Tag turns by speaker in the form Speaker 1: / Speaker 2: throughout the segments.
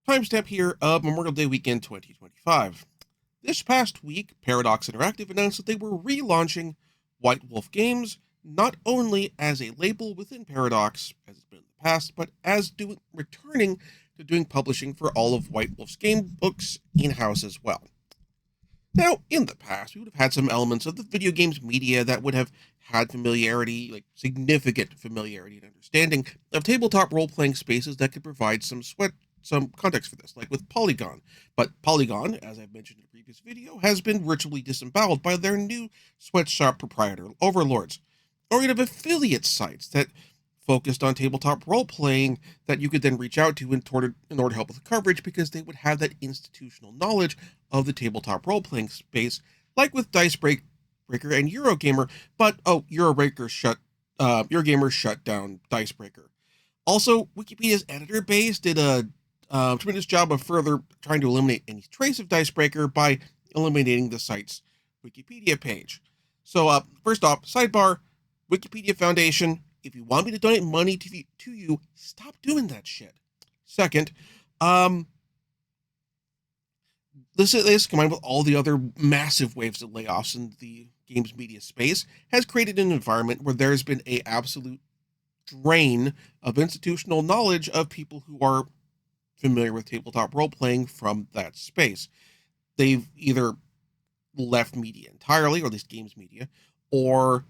Speaker 1: Timestamp here of Memorial Day weekend 2025. This past week, Paradox Interactive announced that they were relaunching White Wolf Games, not only as a label within Paradox, as it's been in the past, but as returning to doing publishing for all of White Wolf's game books in-house as well. Now, in the past, we would have had some elements of the video games media that would have had familiarity, like significant familiarity and understanding of tabletop role-playing spaces that could provide some context for this, like with Polygon. But Polygon, as I've mentioned in a previous video, has been virtually disemboweled by their new sweatshop proprietor overlords, or you have affiliate sites that focused on tabletop role playing that you could then reach out to in order to help with the coverage because they would have that institutional knowledge of the tabletop role playing space, like with Dicebreaker and Eurogamer. But Eurogamer shut down Dicebreaker. Also, Wikipedia's editor base did a tremendous job of further trying to eliminate any trace of Dicebreaker by eliminating the site's Wikipedia page. So, first off, sidebar, Wikipedia Foundation, if you want me to donate money to you, stop doing that shit. Second, this combined with all the other massive waves of layoffs in the games media space has created an environment where there's been a absolute drain of institutional knowledge of people who are familiar with tabletop role playing from that space. They've either left media entirely, or at least games media, or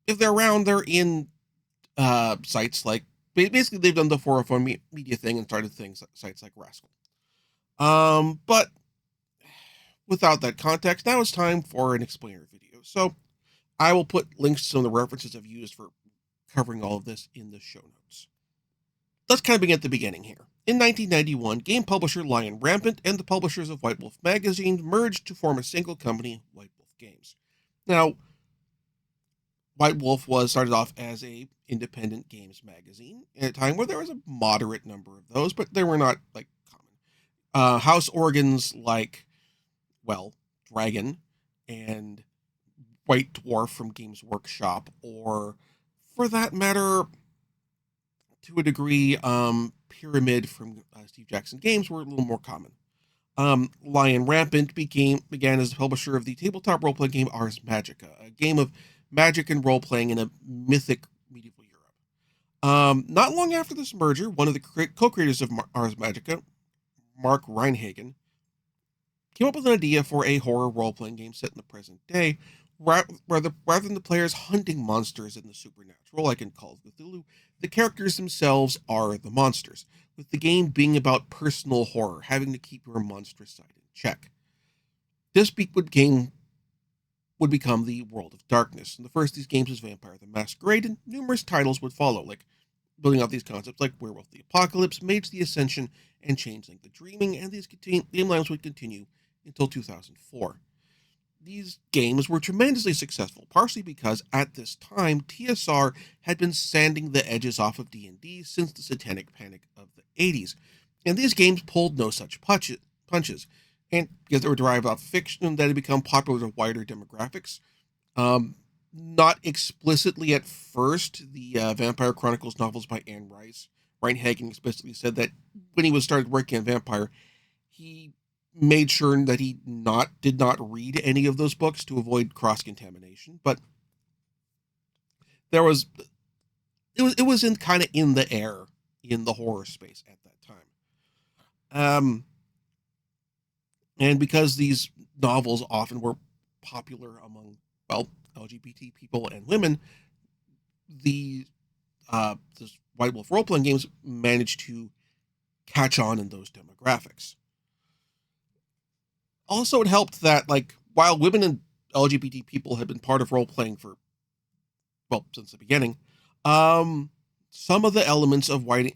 Speaker 1: if they're around, they're in sites like basically they've done the 404 media thing and started sites like Rascal. But without that context, now it's time for an explainer video. So I will put links to some of the references I've used for covering all of this in the show notes. Let's kind of begin at the beginning here. In 1991, game publisher Lion Rampant and the publishers of White Wolf magazine merged to form a single company, White Wolf Games. Now, White Wolf was started off as a independent games magazine at a time where there was a moderate number of those, but they were not like common. House organs like, well, Dragon and White Dwarf from Games Workshop, or for that matter, to a degree, Pyramid from Steve Jackson Games were a little more common. Lion Rampant began as the publisher of the tabletop role-playing game Ars Magica, a game of magic and role-playing in a mythic medieval Europe. Not long after this merger, one of the co-creators of Ars Magica, Mark Reinhagen, came up with an idea for a horror role-playing game set in the present day, rather than the players hunting monsters in the supernatural, like in Call of Cthulhu. The characters themselves are the monsters, with the game being about personal horror, having to keep your monstrous side in check. This game would become the World of Darkness, and the first of these games was Vampire the Masquerade, and numerous titles would follow, like building out these concepts like Werewolf the Apocalypse, Mage the Ascension, and Changeling the Dreaming, and these game lines would continue until 2004. These games were tremendously successful, partially because at this time TSR had been sanding the edges off of D&D since the Satanic Panic of the 80s, and these games pulled no such punches, and because they were derived off fiction that had become popular to wider demographics. Not explicitly at first, the Vampire Chronicles novels by Anne Rice. Reinhagen explicitly said that when he started working on Vampire, he made sure that he did not read any of those books to avoid cross-contamination, but it was in kind of in the air in the horror space at that time. And because these novels often were popular among, well, LGBT people and women, the White Wolf role-playing games managed to catch on in those demographics. Also, it helped that, like, while women and LGBT people had been part of role-playing since the beginning, some of the elements of both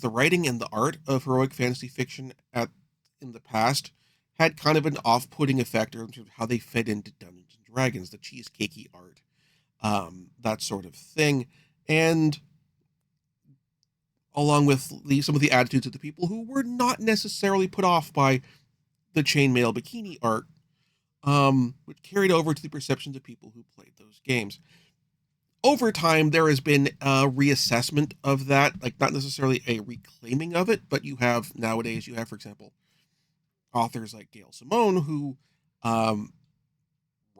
Speaker 1: the writing and the art of heroic fantasy fiction in the past had kind of an off-putting effect in terms of how they fit into Dungeons and Dragons, the cheesecakey art, that sort of thing, and along with some of the attitudes of the people who were not necessarily put off by the chainmail bikini art, which carried over to the perceptions of people who played those games. over time, there has been a reassessment of that, like not necessarily a reclaiming of it, but nowadays, you have, for example, authors like Gail Simone um,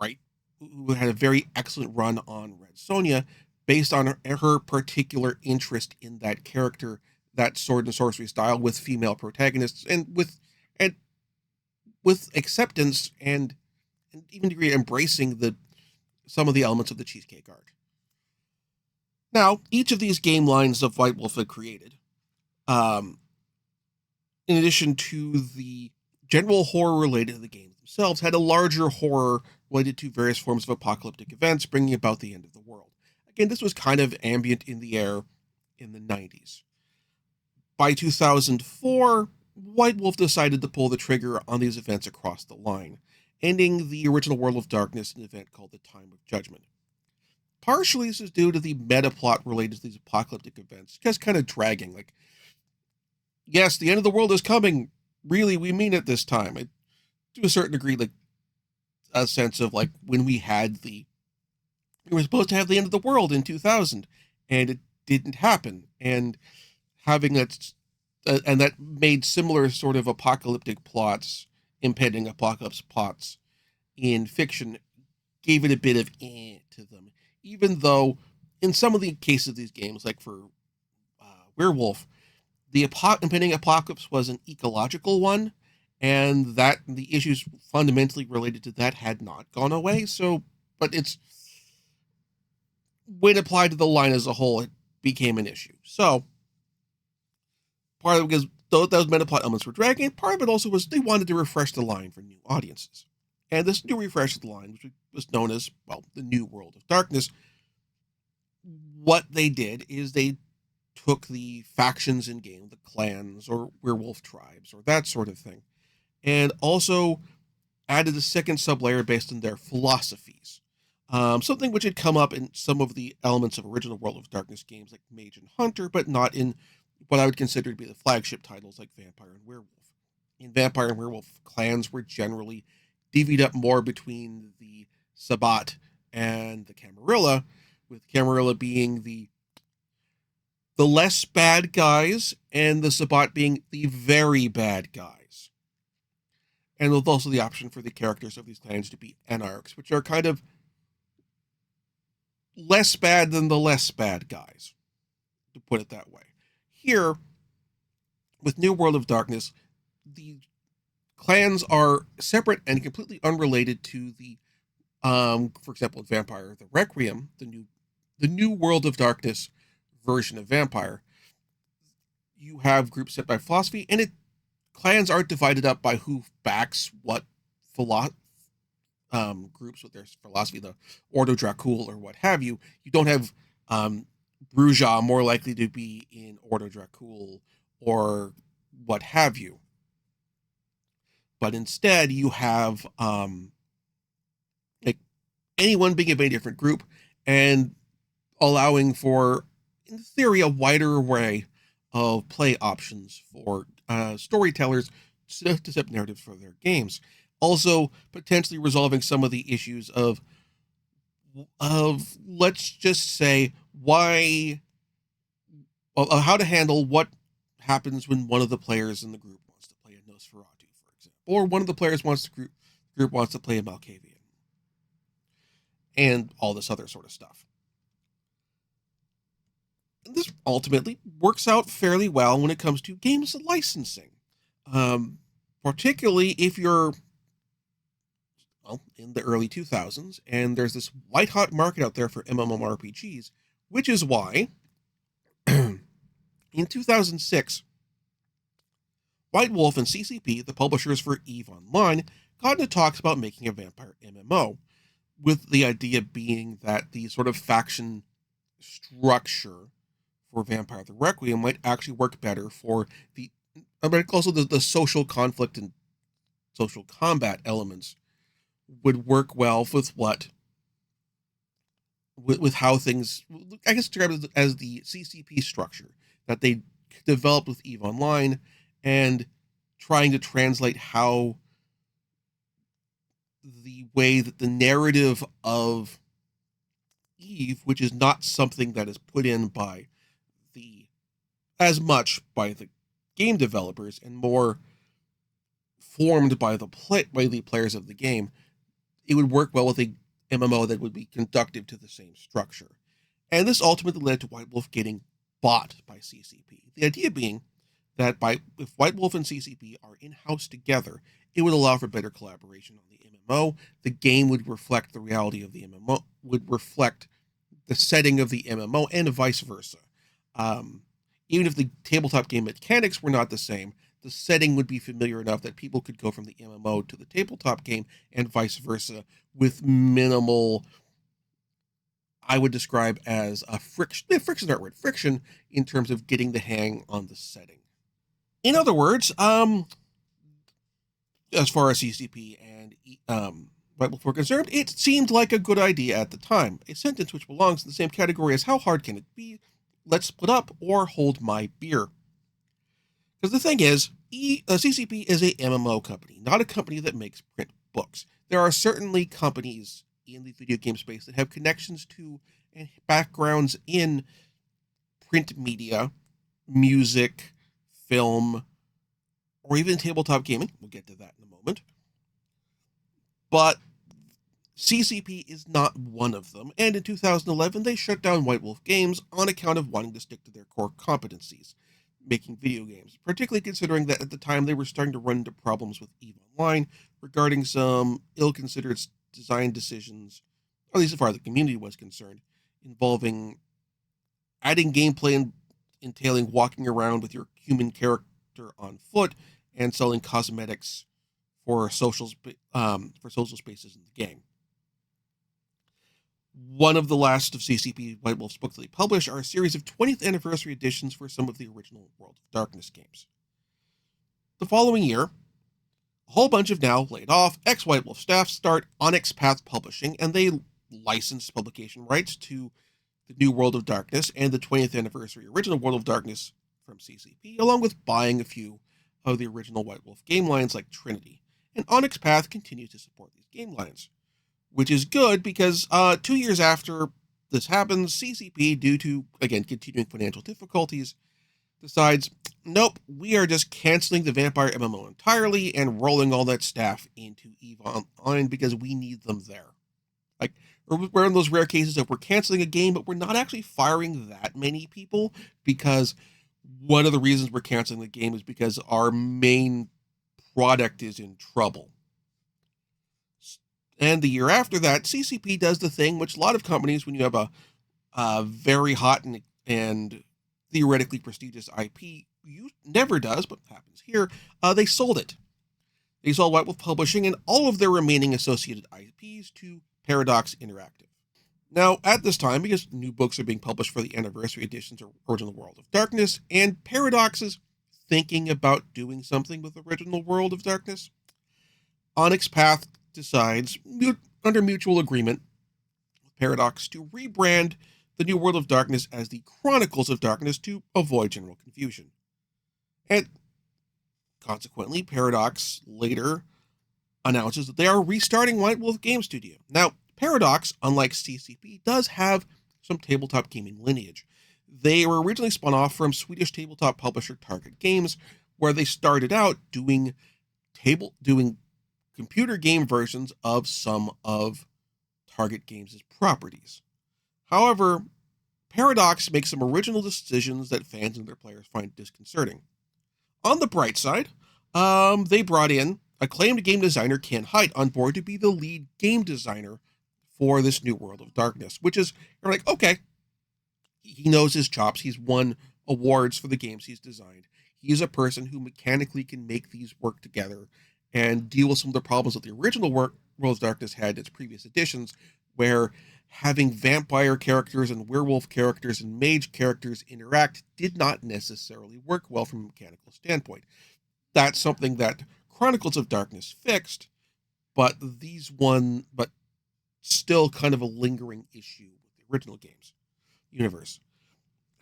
Speaker 1: write, who had a very excellent run on Red Sonja based on her particular interest in that character, that sword and sorcery style with female protagonists, and with acceptance and even degree embracing the some of the elements of the Cheesecake arc. Now, each of these game lines of White Wolf had created, um, in addition to the general horror related to the games themselves, had a larger horror related to various forms of apocalyptic events bringing about the end of the world. Again, this was kind of ambient in the air in the 90s. By 2004, White Wolf decided to pull the trigger on these events across the line, ending the original World of Darkness in an event called the Time of Judgment. Partially, this is due to the meta plot related to these apocalyptic events, just kind of dragging. Like, yes, the end of the world is coming. Really, we mean it this time. To a certain degree, like a sense of like when we were supposed to have the end of the world in 2000, and it didn't happen. And having that, and that made similar sort of apocalyptic plots, impending apocalypse plots in fiction, gave it a bit of to them. Even though, in some of the cases of these games, like for Werewolf, the impending apocalypse was an ecological one, and that the issues fundamentally related to that had not gone away. So, but it's when applied to the line as a whole, it became an issue. So, part of it because those meta plot elements were dragging, part of it also was they wanted to refresh the line for new audiences. And this new refresh of the line, which was known as, well, the New World of Darkness, what they did is they took the factions in game, the clans or werewolf tribes or that sort of thing, and also added a second sublayer based on their philosophies. Something which had come up in some of the elements of original World of Darkness games like Mage and Hunter, but not in what I would consider to be the flagship titles like Vampire and Werewolf. In Vampire and Werewolf, clans were generally divvied up more between the Sabbat and the Camarilla, with Camarilla being the less bad guys and the Sabbat being the very bad guys. And with also the option for the characters of these clans to be anarchs, which are kind of less bad than the less bad guys, to put it that way. Here, with New World of Darkness, the clans are separate and completely unrelated to the, for example, in Vampire, the Requiem, the new World of Darkness version of Vampire. You have groups set by philosophy, and clans aren't divided up by who backs what groups with their philosophy, the Ordo Dracul or what have you. You don't have Bruja more likely to be in Ordo Dracul or what have you. But instead, you have like anyone being a very different group and allowing for, in theory, a wider array of play options for storytellers to set narratives for their games. Also, potentially resolving some of the issues of let's just say how to handle what happens when one of the players in the group wants to play a Nosferatu, for example, or one of the players group wants to play a Malkavian, and all this other sort of stuff. This ultimately works out fairly well when it comes to games licensing, particularly if you're in the early 2000s, and there's this white hot market out there for MMORPGs, which is why in 2006, White Wolf and CCP, the publishers for EVE Online, got into talks about making a vampire MMO, with the idea being that the sort of faction structure for Vampire the Requiem might actually work better for also the social conflict and social combat elements would work well with how things, I guess, described as the CCP structure that they developed with EVE Online, and trying to translate how the way that the narrative of Eve, which is not something that is put in by the as much by the game developers and more formed by the players of the game, it would work well with a MMO that would be conductive to the same structure. And this ultimately led to White Wolf getting bought by CCP. The idea being that if White Wolf and CCP are in-house together, it would allow for better collaboration on the MMO. The game would reflect the reality of the MMO, would reflect the setting of the MMO, and vice versa. Um, Even if the tabletop game mechanics were not the same, the setting would be familiar enough that people could go from the MMO to the tabletop game and vice versa with minimal, I would describe as a friction. Friction is not word. Friction in terms of getting the hang on the setting. In other words, as far as CCP and White Wolf were concerned, it seemed like a good idea at the time. A sentence which belongs in the same category as "How hard can it be? Let's split up," or "Hold my beer." Because the thing is, CCP is a MMO company, not a company that makes print books. There are certainly companies in the video game space that have connections to and backgrounds in print media, music, film, or even tabletop gaming. We'll get to that in a moment. But CCP is not one of them, and in 2011 they shut down White Wolf Games on account of wanting to stick to their core competencies, making video games, particularly considering that at the time they were starting to run into problems with EVE Online regarding some ill-considered design decisions, at least as far as the community was concerned, involving adding gameplay entailing walking around with your human character on foot and selling cosmetics for social spaces in the game. One of the last of CCP White Wolf's books that they published are a series of 20th anniversary editions for some of the original World of Darkness games. The following year, a whole bunch of now laid off ex-White Wolf staff start Onyx Path Publishing, and they license publication rights to the new World of Darkness and the 20th anniversary original World of Darkness from CCP, along with buying a few of the original White Wolf game lines like Trinity. And Onyx Path continues to support these game lines, which is good because 2 years after this happens, CCP, due to, again, continuing financial difficulties, decides, nope, we are just canceling the Vampire MMO entirely and rolling all that staff into EVE Online because we need them there. Like, we're in those rare cases of we're canceling a game, but we're not actually firing that many people, because one of the reasons we're canceling the game is because our main product is in trouble. And the year after that, CCP does the thing which a lot of companies, when you have a very hot and theoretically prestigious IP, never does, but happens here, they sold it. They sold White Wolf Publishing and all of their remaining associated IPs to Paradox Interactive. Now, at this time, because new books are being published for the anniversary editions of Original World of Darkness, and Paradox is thinking about doing something with Original World of Darkness, Onyx Path decides, under mutual agreement with Paradox, to rebrand the new World of Darkness as the Chronicles of Darkness to avoid general confusion. And consequently, Paradox later announces that they are restarting White Wolf Game Studio. Now, Paradox, unlike CCP, does have some tabletop gaming lineage. They were originally spun off from Swedish tabletop publisher Target Games, where they started out doing computer game versions of some of Target Games' properties. However, Paradox makes some original decisions that fans and their players find disconcerting. On the bright side, they brought in acclaimed game designer Ken Hite on board to be the lead game designer for this new World of Darkness, which is, you're like, okay, he knows his chops. He's won awards for the games he's designed. He's a person who mechanically can make these work together and deal with some of the problems that the original World of Darkness had in its previous editions, where having vampire characters and werewolf characters and mage characters interact did not necessarily work well from a mechanical standpoint. That's something that Chronicles of Darkness fixed, but still kind of a lingering issue with the original games universe.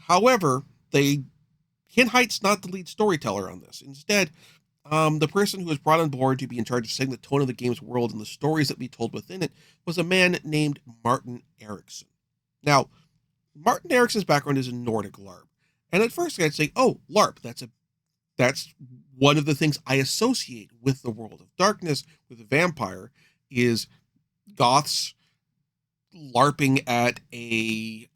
Speaker 1: However, Ken Hite's not the lead storyteller on this. Instead, the person who was brought on board to be in charge of setting the tone of the game's world and the stories that we told within it was a man named Martin Erickson. Now, Martin Erickson's background is in Nordic LARP. And at first I'd say, oh, LARP, that's one of the things I associate with the World of Darkness, with a vampire, is goths LARPing at a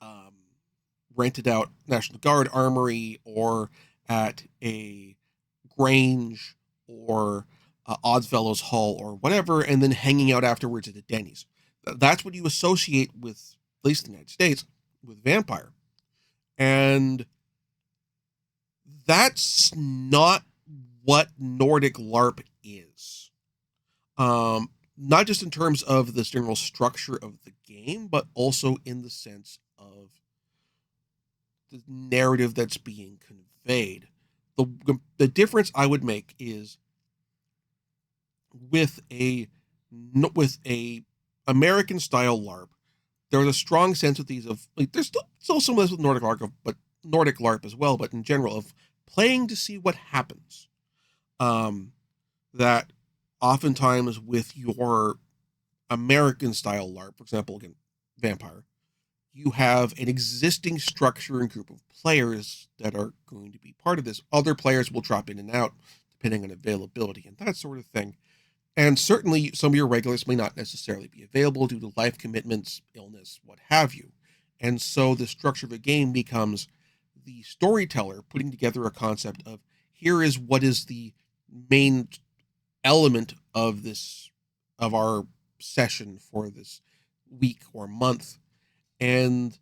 Speaker 1: rented out National Guard armory or at a Grange or Oddfellows Hall or whatever, and then hanging out afterwards at a Denny's. That's what you associate with, at least in the United States, with vampire. And that's not what Nordic LARP is. Not just in terms of the general structure of the game, but also in the sense of the narrative that's being conveyed. The difference I would make is with a American style LARP, there's a strong sense with these of like there's still some of this with Nordic LARP, but Nordic LARP as well, but in general of playing to see what happens. That oftentimes with your American style LARP, for example, again, vampire, you have an existing structure and group of players that are going to be part of this. Other players will drop in and out depending on availability and that sort of thing. And certainly some of your regulars may not necessarily be available due to life commitments, illness, what have you. And so the structure of the game becomes the storyteller putting together a concept of here is what is the main element of our session for this week or month. And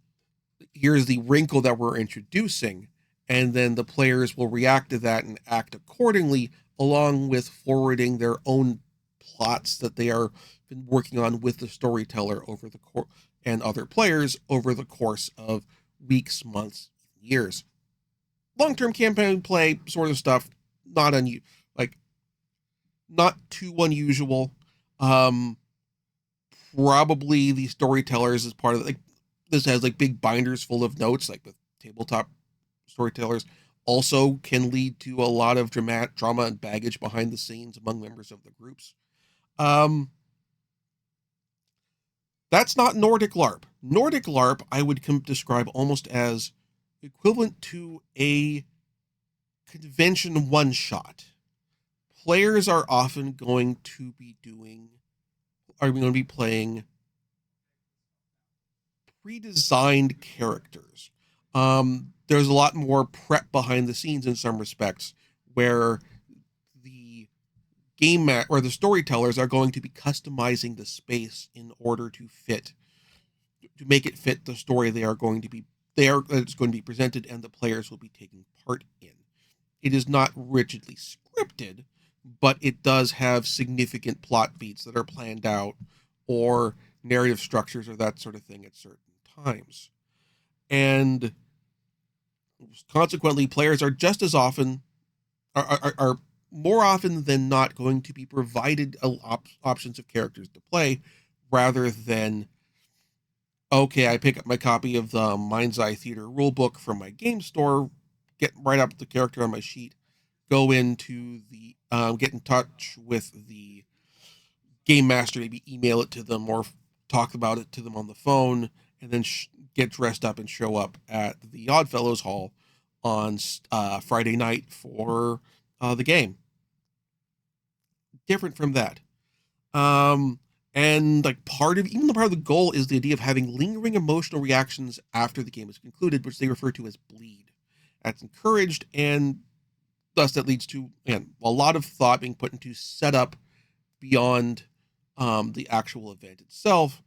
Speaker 1: here's the wrinkle that we're introducing. And then the players will react to that and act accordingly, along with forwarding their own plots that they are been working on with the storyteller over the course and other players over the course of weeks, months, years. Long-term campaign play sort of stuff, not too unusual. Probably the storytellers as part of this has like big binders full of notes, like with tabletop storytellers, also can lead to a lot of drama and baggage behind the scenes among members of the groups. That's not Nordic LARP. Nordic LARP, I would describe almost as equivalent to a convention one-shot. Players are often going to be playing pre-designed characters. There's a lot more prep behind the scenes in some respects, where the the storytellers are going to be customizing the space in order to make it fit the story it's going to be presented and the players will be taking part in. It is not rigidly scripted, but it does have significant plot beats that are planned out or narrative structures or that sort of thing at certain times. And consequently, players are just as often, are more often than not going to be provided options of characters to play rather than, okay, I pick up my copy of the Mind's Eye Theater rulebook from my game store, get right up the character on my sheet, go into the, get in touch with the game master, maybe email it to them or talk about it to them on the phone, and then get dressed up and show up at the Oddfellows Hall on Friday night for the game. Different from that. And like part of the goal is the idea of having lingering emotional reactions after the game is concluded, which they refer to as bleed. That's encouraged, and thus that leads to a lot of thought being put into setup beyond the actual event itself,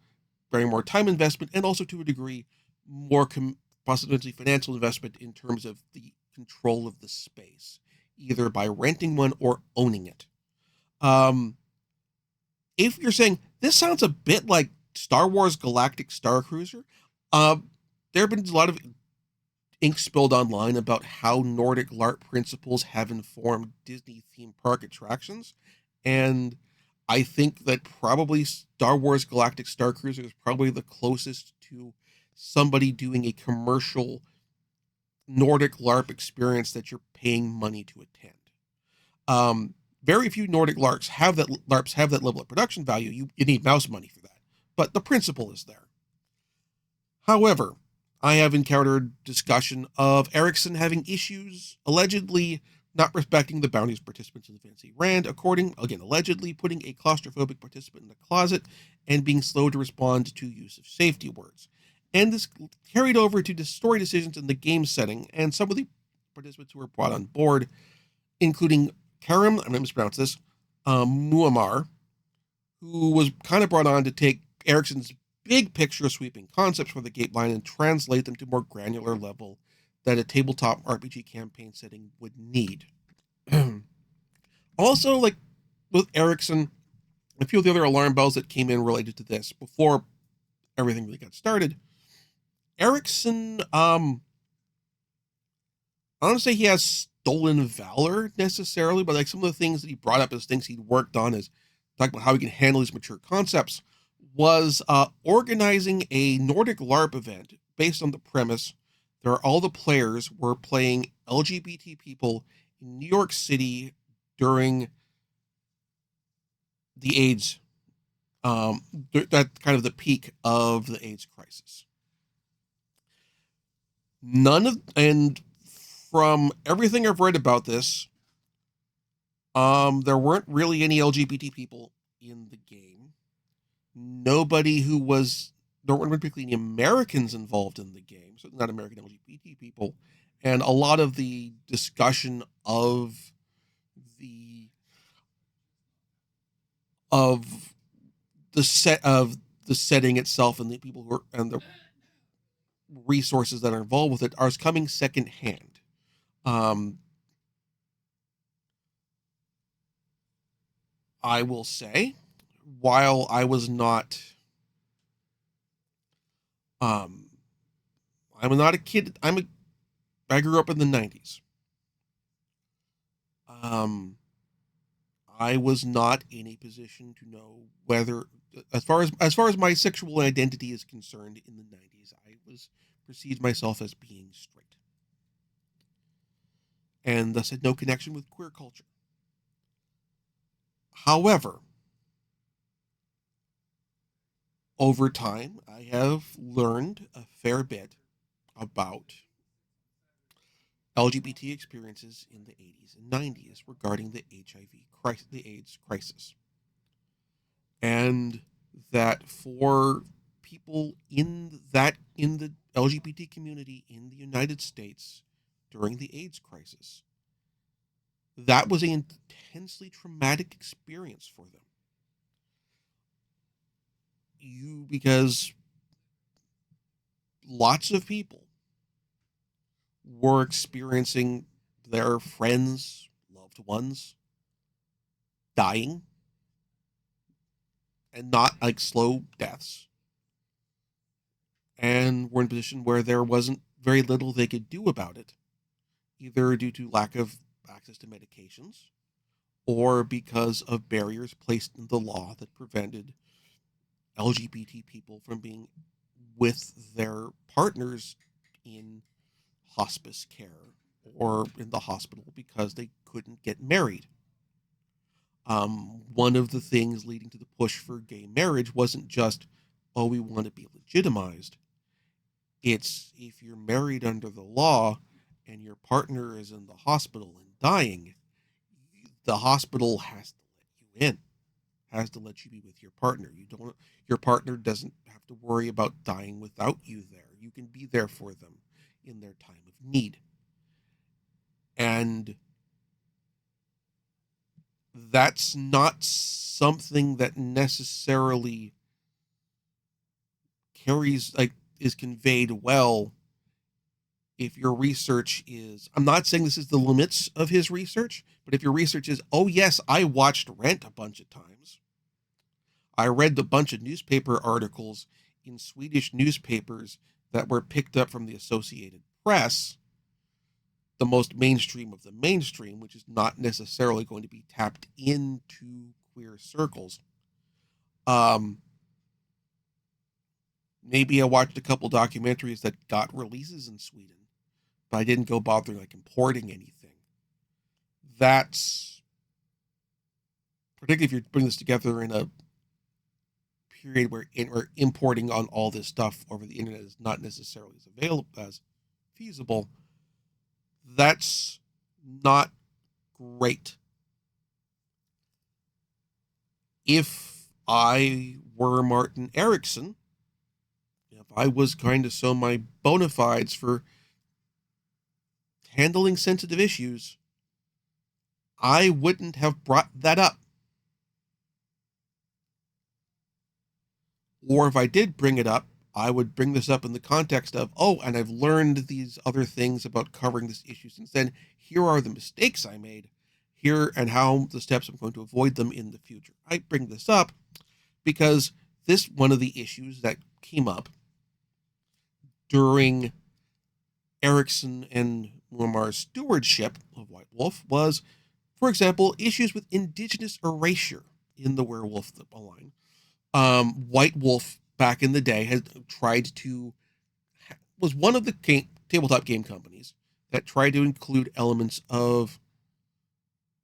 Speaker 1: very more time investment, and also to a degree more possibly financial investment in terms of the control of the space, either by renting one or owning it. If you're saying this sounds a bit like Star Wars Galactic Star Cruiser, there have been a lot of ink spilled online about how Nordic LARP principles have informed Disney theme park attractions, and I think that probably Star Wars Galactic Star Cruiser is probably the closest to somebody doing a commercial Nordic LARP experience that you're paying money to attend. Very few Nordic LARPs have that level of production value. You need mouse money for that, but the principle is there. However, I have encountered discussion of Ericsson having issues, allegedly not respecting the bounties of participants in the Fantasy Rand, allegedly putting a claustrophobic participant in the closet and being slow to respond to use of safety words. And this carried over to story decisions in the game setting, and some of the participants who were brought on board, including Karim, I'm going to mispronounce this, Muammar, who was kind of brought on to take Ericsson's big picture sweeping concepts for the Gatewine and translate them to more granular level that a tabletop RPG campaign setting would need. Also, like with Ericsson, a few of the other alarm bells that came in related to this before everything really got started. Ericsson, I don't say he has stolen valor necessarily, but like some of the things that he brought up as things he'd worked on is talking about how he can handle these mature concepts, was organizing a Nordic LARP event based on the premise that all the players were playing LGBT people in New York City during the AIDS, that kind of the peak of the AIDS crisis. And from everything I've read about this, there weren't really any LGBT people in the game. Nobody who was, there weren't particularly any Americans involved in the game, so not American LGBT people. And a lot of the discussion of the setting itself and the people who are and the resources that are involved with it are coming secondhand. I will say, while I was not, I'm not a kid. I grew up in the 90s. I was not in a position to know whether, as far as my sexual identity is concerned, in the 90s, I perceived myself as being straight, and thus had no connection with queer culture. However, over time, I have learned a fair bit about LGBT experiences in the 80s and 90s regarding the AIDS crisis. And that for people in the LGBT community in the United States during the AIDS crisis, that was an intensely traumatic experience for them. Because lots of people were experiencing their friends, loved ones dying, and not like slow deaths, and were in a position where there wasn't very little they could do about it, either due to lack of access to medications or because of barriers placed in the law that prevented LGBT people from being with their partners in hospice care or in the hospital because they couldn't get married. One of the things leading to the push for gay marriage wasn't just, oh, we want to be legitimized. It's if you're married under the law and your partner is in the hospital and dying, the hospital has to let you in, has to let you be with your partner. Your partner doesn't have to worry about dying without you there. You can be there for them in their time of need. And that's not something that necessarily is conveyed well if your research is, I'm not saying this is the limits of his research, but if your research is, oh yes, I watched Rent a bunch of times. I read a bunch of newspaper articles in Swedish newspapers that were picked up from the Associated Press, the most mainstream of the mainstream, which is not necessarily going to be tapped into queer circles. Maybe I watched a couple documentaries that got releases in Sweden, but I didn't go bother like importing anything. That's, particularly if you're putting this together in a period where importing on all this stuff over the internet is not necessarily as available as feasible, that's not great. If I were Martin Erickson, if I was going to show my bona fides for handling sensitive issues, I wouldn't have brought that up. Or if I did bring it up, I would bring this up in the context of, oh, and I've learned these other things about covering this issue since then. Here are the mistakes I made. Here and how the steps I'm going to avoid them in the future. I bring this up because this one of the issues that came up during Erickson and Muammar's stewardship of White Wolf was, for example, issues with indigenous erasure in the Werewolf line. White Wolf back in the day was one of the tabletop game companies that tried to include elements of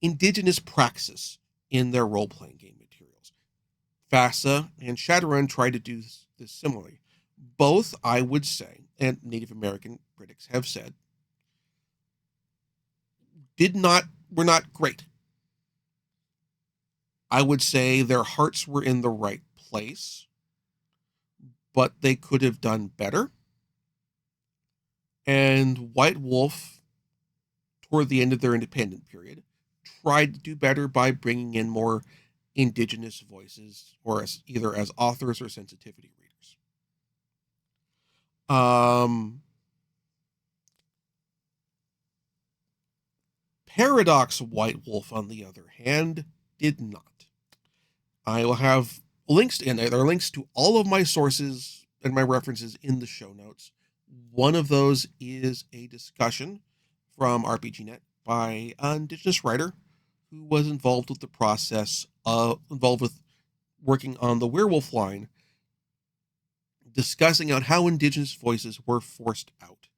Speaker 1: indigenous praxis in their role-playing game materials. FASA and Shadowrun tried to do this similarly. Both, I would say, and Native American critics have said, were not great. I would say their hearts were in the right place, but they could have done better. And White Wolf, toward the end of their independent period, tried to do better by bringing in more indigenous voices, or either as authors or sensitivity readers. Paradox White Wolf, on the other hand, did not. I will have links, and there are links to all of my sources and my references in the show notes. One of those is a discussion from RPGNet by an indigenous writer who was involved with the process involved with working on the Werewolf line, discussing on how indigenous voices were forced out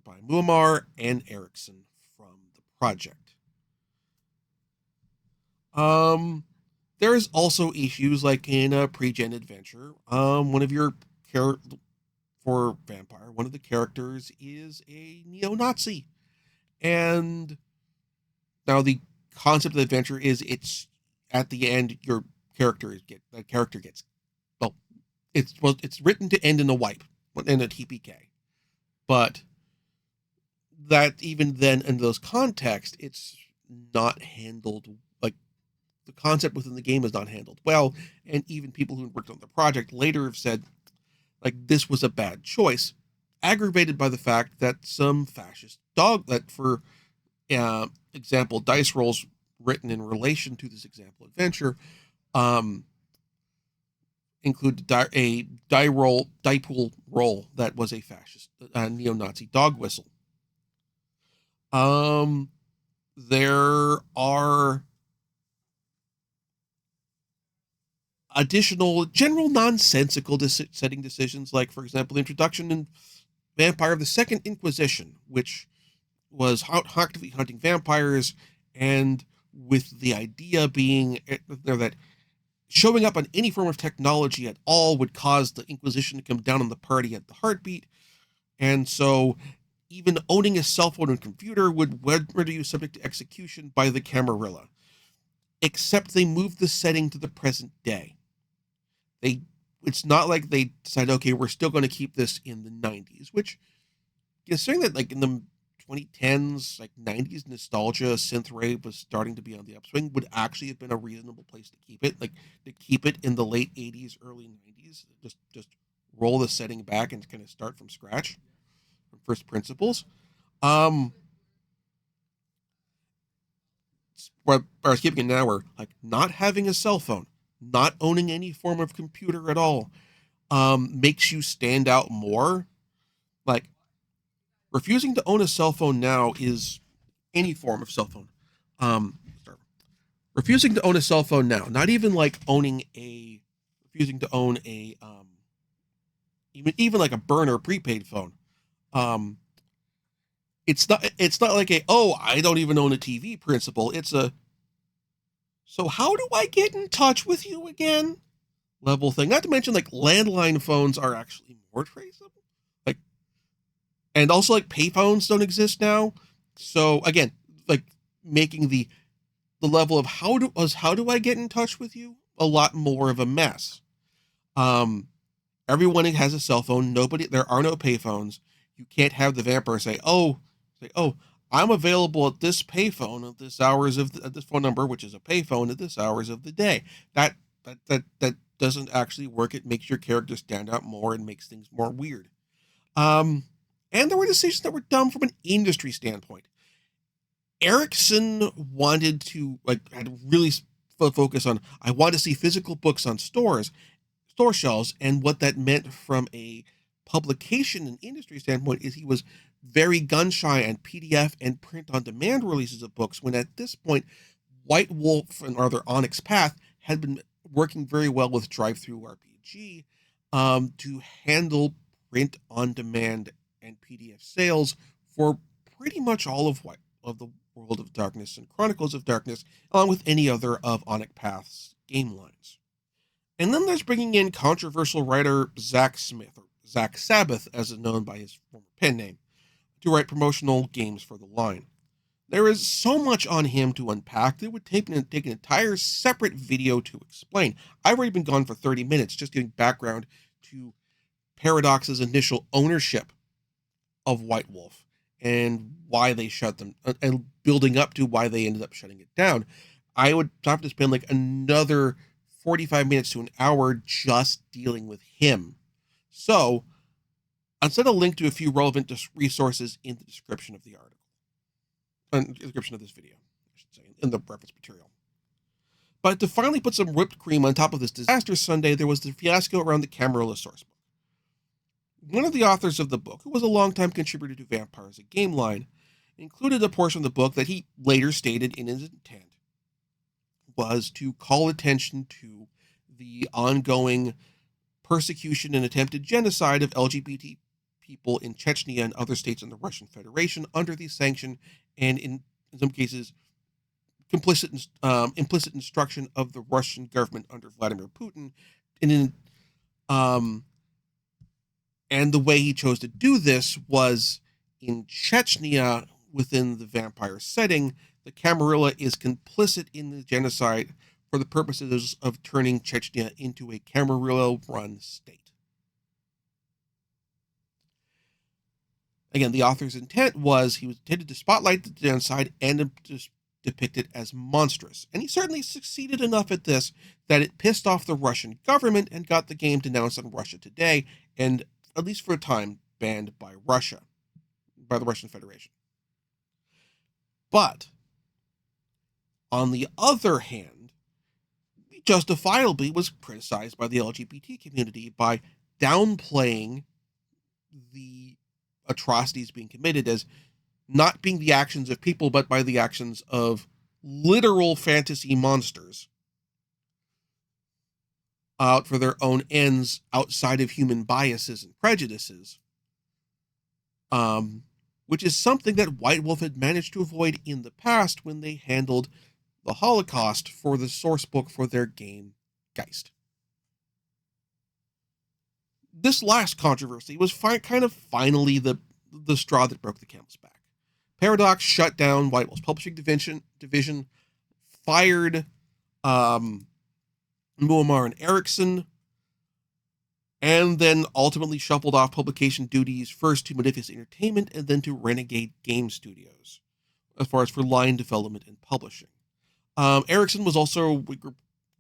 Speaker 1: by Muammar and Erickson from the project. There's also issues like in a pre-gen adventure. For Vampire, one of the characters is a neo-Nazi. And now the concept of the adventure is it's at the end your character gets it's written to end in a wipe, in a TPK. But that even then in those contexts, it's not handled, like the concept within the game is not handled well, and even people who worked on the project later have said like this was a bad choice, aggravated by the fact that some fascist for example dice rolls written in relation to this example adventure include a die pool roll that was a fascist neo-Nazi dog whistle. There are additional general nonsensical setting decisions, like, for example, the introduction in Vampire of the Second Inquisition, which was actively hunting vampires, and with the idea being that showing up on any form of technology at all would cause the Inquisition to come down on the party at the heartbeat. And so even owning a cell phone and computer would render you subject to execution by the Camarilla. Except they moved the setting to the present day. It's not like they decided, okay, we're still going to keep this in the 90s, which, considering that like in the 2010s, like 90s nostalgia, synthwave was starting to be on the upswing, would actually have been a reasonable place to keep it. Like to keep it in the late 80s, early 90s, just roll the setting back and kind of start from scratch, from first principles. Where I was keeping an hour, like not having a cell phone, not owning any form of computer at all, makes you stand out more. Like refusing to own a cell phone now is any form of cell phone. Refusing to own a cell phone now, not even like refusing to own a even like a burner prepaid phone. It's not like I don't even own a TV principle. It's so how do I get in touch with you again? level thing. Not to mention, like, landline phones are actually more traceable. Like, and also, like, payphones don't exist now. So again, like, making the level of how do I get in touch with you a lot more of a mess. Um, Everyone has a cell phone. There are no payphones. You can't have the vampire say, I'm available at this payphone at this hours at this phone number, which is a payphone at this hours of the day. That that doesn't actually work. It makes your character stand out more and makes things more weird. Um, and there were decisions that were dumb from an industry standpoint. Ericsson wanted to had really focus on. I want to see physical books on store shelves, and what that meant from a publication and industry standpoint is he was very gun shy on PDF and print on demand releases of books. When at this point, White Wolf and other Onyx Path had been working very well with Drive-Thru RPG to handle print on demand and PDF sales for pretty much all of the World of Darkness and Chronicles of Darkness, along with any other of Onyx Path's game lines. And then there's bringing in controversial writer Zack Smith, or Zack Sabbath, as is known by his former pen name, to write promotional games for the line. There is so much on him to unpack that it would take an entire separate video to explain. I've already been gone for 30 minutes just giving background to Paradox's initial ownership of White Wolf and why they shut them, and building up to why they ended up shutting it down. I would have to spend like another 45 minutes to an hour just dealing with him. So I'll send a link to a few relevant resources in the description of the article. Description of this video, I should say, in the reference material. But to finally put some whipped cream on top of this disaster Sunday, there was the fiasco around the Camarilla source book. One of the authors of the book, who was a longtime contributor to Vampire as a game line, included a portion of the book that he later stated in his intent was to call attention to the ongoing persecution and attempted genocide of LGBT people in Chechnya and other states in the Russian Federation under the sanction and, in some cases, implicit instruction of the Russian government under Vladimir Putin. And the way he chose to do this was in Chechnya, within the vampire setting. The Camarilla is complicit in the genocide for the purposes of turning Chechnya into a Camarilla-run state. Again, the author's intent was he was intended to spotlight the genocide and to depict it as monstrous. And he certainly succeeded enough at this that it pissed off the Russian government and got the game denounced on Russia Today and, at least for a time, banned by the Russian Federation. But on the other hand, he justifiably was criticized by the LGBT community by downplaying the atrocities being committed as not being the actions of people, but by the actions of literal fantasy monsters out for their own ends outside of human biases and prejudices. Which is something that White Wolf had managed to avoid in the past when they handled the Holocaust for the source book for their game, Geist. This last controversy was kind of finally the straw that broke the camel's back. Paradox shut down White Wolf's publishing division, fired Muammar and Ericsson, and then ultimately shuffled off publication duties first to Modiphius Entertainment and then to Renegade Game Studios, as far as for line development and publishing. Ericsson was also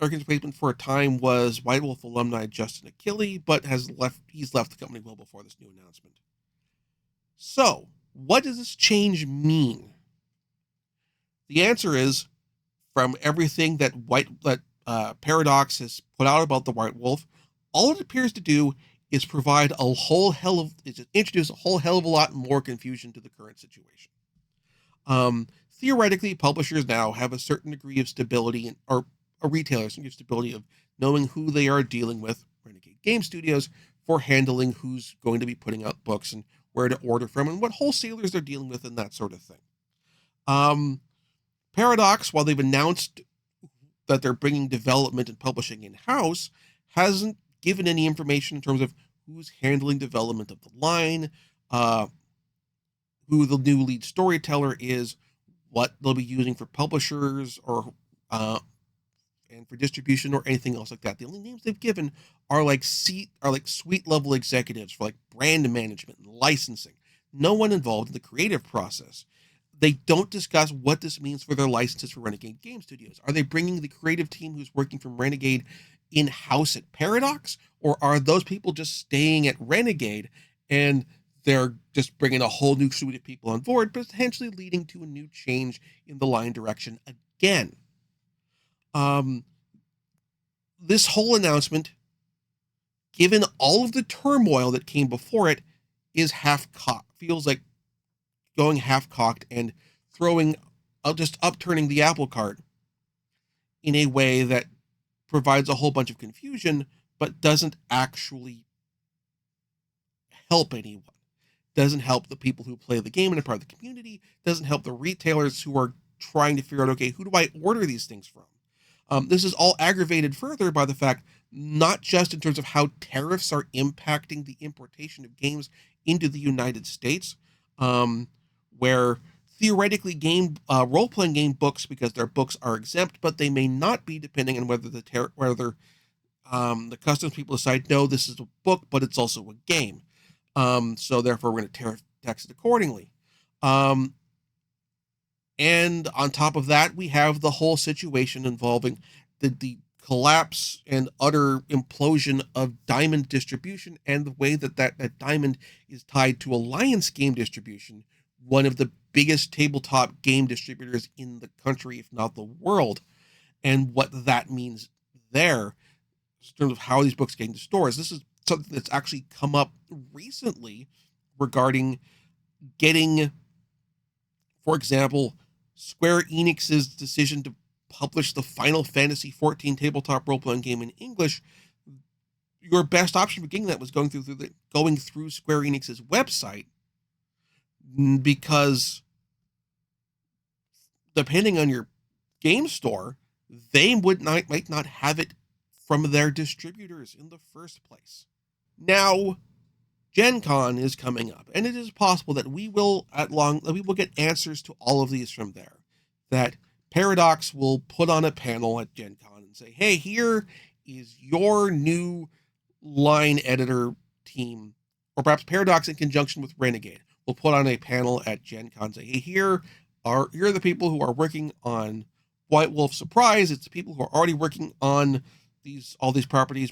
Speaker 1: Ericsson's replacement for a time was White Wolf alumni Justin Achille, but he's left the company well before this new announcement. So, what does this change mean? The answer is, from everything that Paradox has put out about the White Wolf, all it appears to do is introduce a whole hell of a lot more confusion to the current situation. Theoretically, publishers now have a certain degree of stability, or retailers have stability of knowing who they are dealing with, Renegade Game Studios, for handling who's going to be putting out books and where to order from and what wholesalers they're dealing with and that sort of thing. Paradox, while they've announced that they're bringing development and publishing in-house, hasn't given any information in terms of who's handling development of the line, uh, who the new lead storyteller is, what they'll be using for publishers or uh, and for distribution or anything else like that. The only names they've given are like suite level executives for like brand management and licensing. No one involved in the creative process. They don't discuss what this means for their licenses for Renegade Game Studios. Are they bringing the creative team who's working from Renegade in house at Paradox, or are those people just staying at Renegade and they're just bringing a whole new suite of people on board, potentially leading to a new change in the line direction again? Um, this whole announcement, given all of the turmoil that came before it, is half cocked. Feels like going half cocked and throwing, just upturning the apple cart in a way that provides a whole bunch of confusion, but doesn't actually help anyone. Doesn't help the people who play the game and are part of the community. Doesn't help the retailers who are trying to figure out, okay, who do I order these things from? This is all aggravated further by the fact, not just in terms of how tariffs are impacting the importation of games into the United States, where theoretically role-playing game books, because their books are exempt, but they may not be, depending on whether the customs people decide, no, this is a book, but it's also a game. So therefore, we're going to tariff tax it accordingly. And on top of that, we have the whole situation involving the collapse and utter implosion of Diamond distribution, and the way that Diamond is tied to Alliance game distribution, one of the biggest tabletop game distributors in the country, if not the world, and what that means there in terms of how these books get into stores. This is something that's actually come up recently regarding getting, for example, Square Enix's decision to publish the Final Fantasy XIV tabletop role-playing game in English. Your best option for getting that was going through Square Enix's website, because depending on your game store, they might not have it from their distributors in the first place. Now, Gen Con is coming up, and it is possible that we will get answers to all of these from there. That Paradox will put on a panel at Gen Con and say, hey, here is your new line editor team, or perhaps Paradox in conjunction with Renegade will put on a panel at Gen Con and say, hey, here are the people who are working on White Wolf Surprise. It's the people who are already working on all these properties.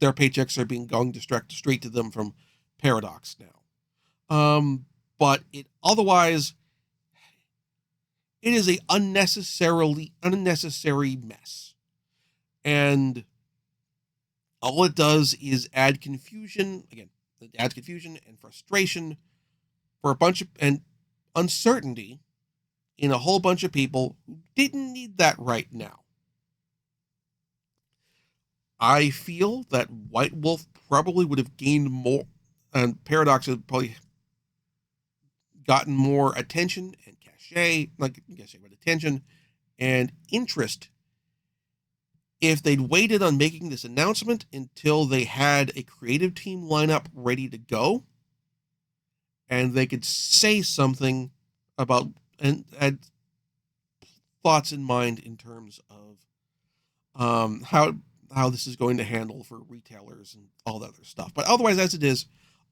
Speaker 1: Their paychecks are going straight to them from Paradox now. But otherwise, it is a unnecessary mess. And all it does is add confusion. Again, it adds confusion and frustration for a bunch of, and uncertainty in a whole bunch of people who didn't need that right now. I feel that White Wolf probably would have gained more, and Paradox would probably gotten more attention and attention and interest if they'd waited on making this announcement until they had a creative team lineup ready to go, and they could say something about and had thoughts in mind in terms of how this is going to handle for retailers and all that other stuff. But otherwise, as it is,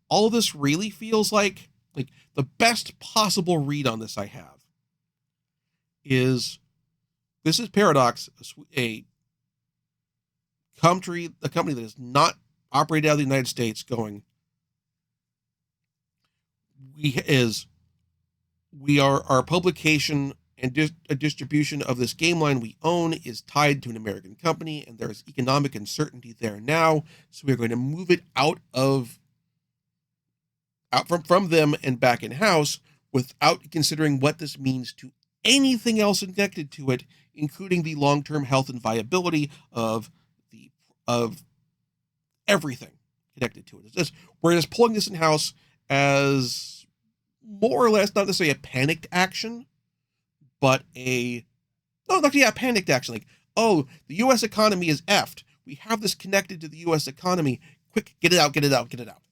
Speaker 1: all of this really feels like the best possible read on this I have is, this is Paradox, a company that is not operated out of the United States, going, our publication and a distribution of this game line we own is tied to an American company, and there's economic uncertainty there now, so we're going to move it out from them and back in house, without considering what this means to anything else connected to it, including the long-term health and viability of everything connected to it. We're just pulling this in house as more or less not necessarily a panicked action, but a panicked action. Like, oh, the U.S. economy is effed. We have this connected to the U.S. economy. Quick, get it out, get it out, get it out.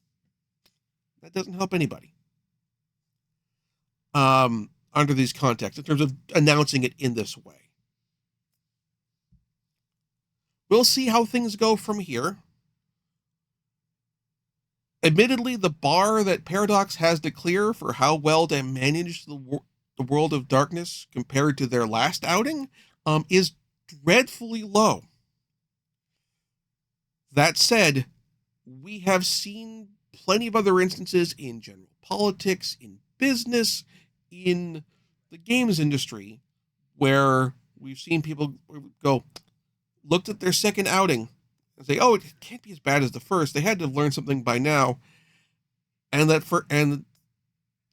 Speaker 1: That doesn't help anybody. Under these contexts, in terms of announcing it in this way. We'll see how things go from here. Admittedly, the bar that Paradox has to clear for how well to manage the World of Darkness compared to their last outing is dreadfully low. That said, we have seen plenty of other instances in general politics, in business, in the games industry, where we've seen people go, looked at their second outing and say, oh, it can't be as bad as the first. They had to learn something by now. And the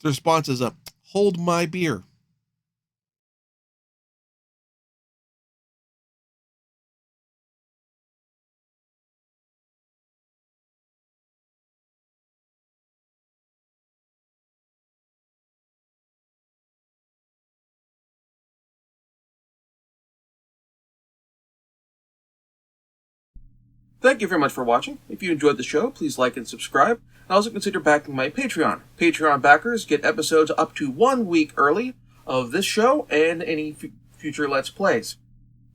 Speaker 1: response is hold my beer.
Speaker 2: Thank you very much for watching. If you enjoyed the show, please like and subscribe. And also consider backing my Patreon. Patreon backers get episodes up to 1 week early of this show and any future Let's Plays.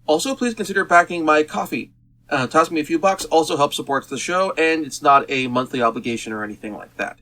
Speaker 2: Also, please consider backing my Ko-fi. Tossing me a few bucks also helps support the show, and it's not a monthly obligation or anything like that.